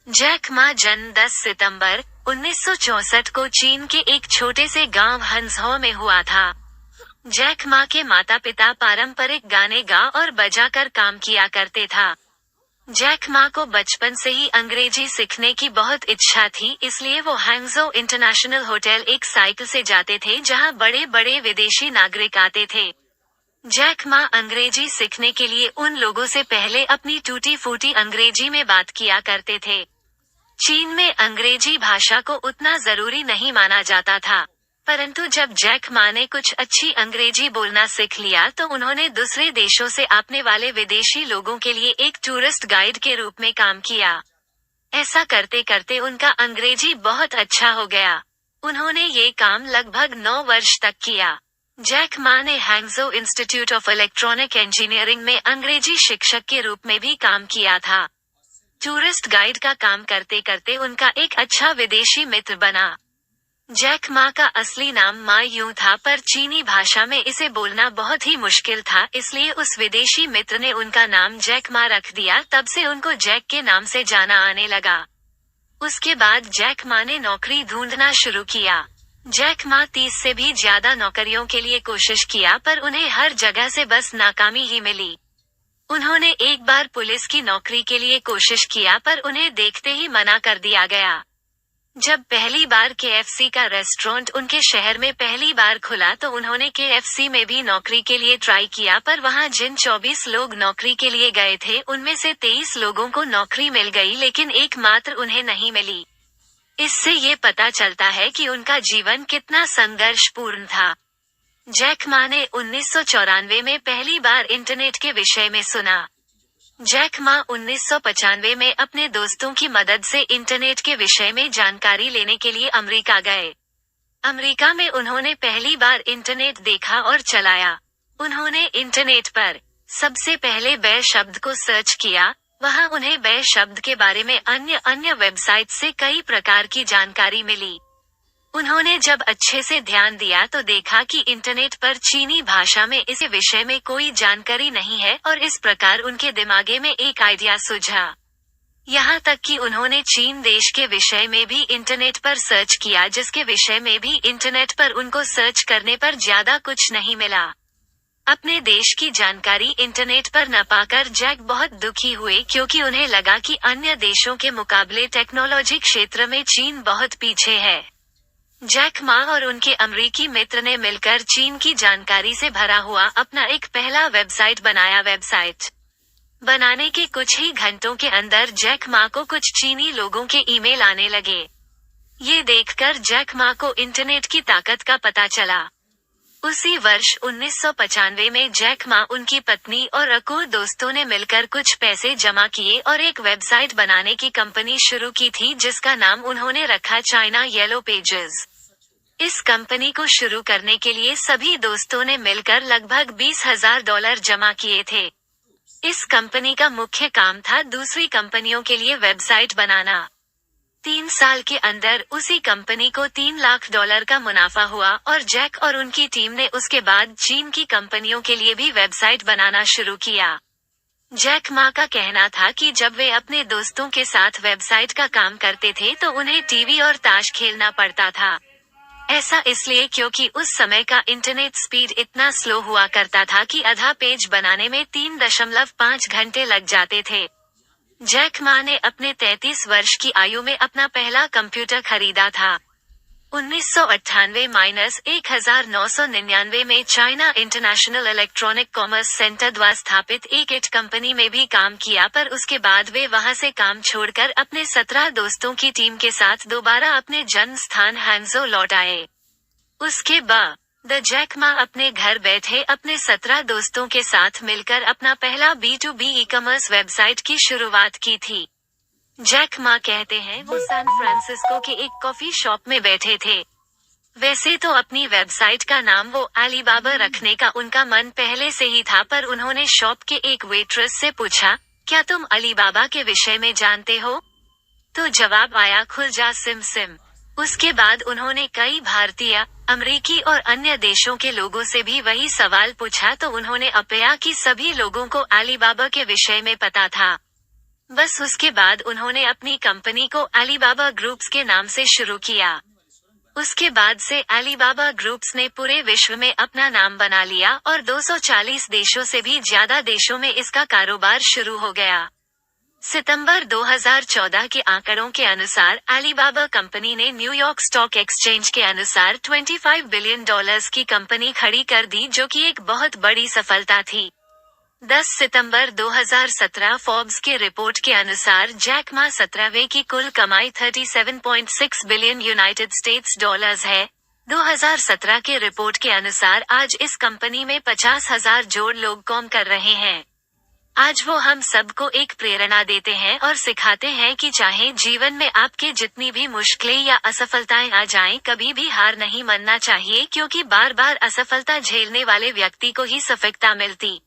Jack Ma जन्म 10 सितंबर 1964 को चीन के एक छोटे से गांव हंसहो में हुआ था। जैक मा के माता पिता पारंपरिक गाने गा और बजाकर काम किया करते था। जैक मा को बचपन से ही अंग्रेजी सीखने की बहुत इच्छा थी, इसलिए वो हैंगजो इंटरनेशनल होटल एक साइकिल से जाते थे जहां बड़े बड़े विदेशी नागरिक आते थे। जैक मा अंग्रेजी सीखने के लिए उन लोगों से पहले अपनी टूटी फूटी अंग्रेजी में बात किया करते थे। चीन में अंग्रेजी भाषा को उतना जरूरी नहीं माना जाता था, परंतु जब जैक मा ने कुछ अच्छी अंग्रेजी बोलना सीख लिया तो उन्होंने दूसरे देशों से आने वाले विदेशी लोगों के लिए एक टूरिस्ट गाइड के रूप में काम किया। ऐसा करते करते उनका अंग्रेजी बहुत अच्छा हो गया। उन्होंने ये काम लगभग 9 वर्ष तक किया। जैक मा ने Hangzhou institute of electronic engineering में अंग्रेजी शिक्षक के रूप में भी काम किया था। टूरिस्ट गाइड का काम करते करते उनका एक अच्छा विदेशी मित्र बना। जैक मा का असली नाम मा यूं था, पर चीनी भाषा में इसे बोलना बहुत ही मुश्किल था, इसलिए उस विदेशी मित्र ने उनका नाम जैक मा रख दिया। तब से उनको जैक के नाम से जाना आने लगा। उसके बाद जैक मा ने नौकरी ढूंढना शुरू किया। जैक मा 30 से भी ज्यादा नौकरियों के लिए कोशिश किया, पर उन्हें हर जगह से बस नाकामी ही मिली। उन्होंने एक बार पुलिस की नौकरी के लिए कोशिश किया, पर उन्हें देखते ही मना कर दिया गया। जब पहली बार KFC का रेस्टोरेंट उनके शहर में पहली बार खुला तो उन्होंने KFC में भी नौकरी के लिए ट्राई किया, पर वहां जिन 24 लोग नौकरी के लिए गए थे उनमें से 23 लोगों को नौकरी मिल गई, लेकिन एकमात्र उन्हें नहीं मिली। इससे ये पता चलता है कि उनका जीवन कितना संघर्षपूर्ण था। जैक मा ने 1994 में पहली बार इंटरनेट के विषय में सुना। जैक मा 1995 में अपने दोस्तों की मदद से इंटरनेट के विषय में जानकारी लेने के लिए अमेरिका गए। अमेरिका में उन्होंने पहली बार इंटरनेट देखा और चलाया। उन्होंने इंटरनेट पर सबसे पहले बेर शब्द को सर्च किया। वहां उन्हें बेर शब्द के बारे में अन्य वेबसाइट से कई प्रकार की जानकारी मिली। उन्होंने जब अच्छे से ध्यान दिया तो देखा कि इंटरनेट पर चीनी भाषा में इस विषय में कोई जानकारी नहीं है, और इस प्रकार उनके दिमागे में एक आइडिया सूझा। यहाँ तक कि उन्होंने चीन देश के विषय में भी इंटरनेट पर सर्च किया, जिसके विषय में भी इंटरनेट पर उनको सर्च करने पर ज्यादा कुछ नहीं मिला। अपने देश की जानकारी इंटरनेट पर न पाकर जैक बहुत दुखी हुए, क्योंकि उन्हें लगा कि अन्य देशों के मुकाबले टेक्नोलॉजी क्षेत्र में चीन बहुत पीछे है। जैक मा और उनके अमेरिकी मित्र ने मिलकर चीन की जानकारी से भरा हुआ अपना एक पहला वेबसाइट बनाया। वेबसाइट बनाने के कुछ ही घंटों के अंदर जैक मा को कुछ चीनी लोगों के ईमेल आने लगे। ये देखकर जैक मा को इंटरनेट की ताकत का पता चला। उसी वर्ष 1995 में जैक मा, उनकी पत्नी और अकूर दोस्तों ने मिलकर कुछ पैसे जमा किए और एक वेबसाइट बनाने की कंपनी शुरू की थी, जिसका नाम उन्होंने रखा चाइना येलो पेजेस। इस कंपनी को शुरू करने के लिए सभी दोस्तों ने मिलकर लगभग $20,000 जमा किए थे। इस कंपनी का मुख्य काम था दूसरी कंपनियों के लिए वेबसाइट बनाना। 3 साल के अंदर उसी कंपनी को $3 लाख का मुनाफा हुआ, और जैक और उनकी टीम ने उसके बाद चीन की कंपनियों के लिए भी वेबसाइट बनाना शुरू किया। जैक मा का कहना था कि जब वे अपने दोस्तों के साथ वेबसाइट का काम करते थे तो उन्हें टीवी और ताश खेलना पड़ता था। ऐसा इसलिए क्योंकि उस समय का इंटरनेट स्पीड इतना स्लो हुआ करता था कि आधा पेज बनाने में 3.5 घंटे लग जाते थे। जैक मा ने अपने 33 वर्ष की आयु में अपना पहला कंप्यूटर खरीदा था। 1998-1999 में China international electronic commerce centre द्वारा स्थापित एक इट कंपनी में भी काम किया, पर उसके बाद वे वहां से काम छोड़कर अपने 17 दोस्तों की टीम के साथ दोबारा अपने जन्म स्थान हैंगजो लौट आए। उसके बाद जैक मा अपने घर बैठे अपने 17 दोस्तों के साथ मिलकर अपना पहला B2B ई-कॉमर्स वेबसाइट की शुरुआत की थी। जैक मा कहते हैं वो सैन फ्रांसिस्को के एक कॉफी शॉप में बैठे थे। वैसे तो अपनी वेबसाइट का नाम वो अलीबाबा रखने का उनका मन पहले से ही था, पर उन्होंने शॉप के एक वेट्रेस से पूछा, क्या तुम अलीबाबा के विषय में जानते हो? तो जवाब आया, खुल जा सिम सिम। उसके बाद उन्होंने कई भारतीय, अमेरिकी और अन्य देशों के लोगों से भी वही सवाल पूछा, तो उन्होंने पाया कि सभी लोगों को अलीबाबा के विषय में पता था। बस उसके बाद उन्होंने अपनी कंपनी को अलीबाबा ग्रुप्स के नाम से शुरू किया। उसके बाद से अलीबाबा ग्रुप्स ने पूरे विश्व में अपना नाम बना लिया और 240 देशों से भी ज्यादा देशों में इसका कारोबार शुरू हो गया। सितंबर 2014 के आंकड़ों के अनुसार अलीबाबा कंपनी ने न्यूयॉर्क स्टॉक एक्सचेंज के अनुसार $25 बिलियन की कंपनी खड़ी कर दी, जो कि एक बहुत बड़ी सफलता थी। 10 सितंबर 2017 फोर्ब्स के रिपोर्ट के अनुसार जैक मा 17वें की कुल कमाई $37.6 बिलियन यूनाइटेड स्टेट्स डॉलर्स है। 2017 के रिपोर्ट के अनुसार आज इस कंपनी में 50,000 जोड़ लोग काम कर रहे हैं। आज वो हम सबको एक प्रेरणा देते हैं और सिखाते हैं कि चाहे जीवन में आपके जितनी भी मुश्किलें या असफलताएं आ जाएं, कभी भी हार नहीं मानना चाहिए, क्योंकि बार बार असफलता झेलने वाले व्यक्ति को ही सफलता मिलती।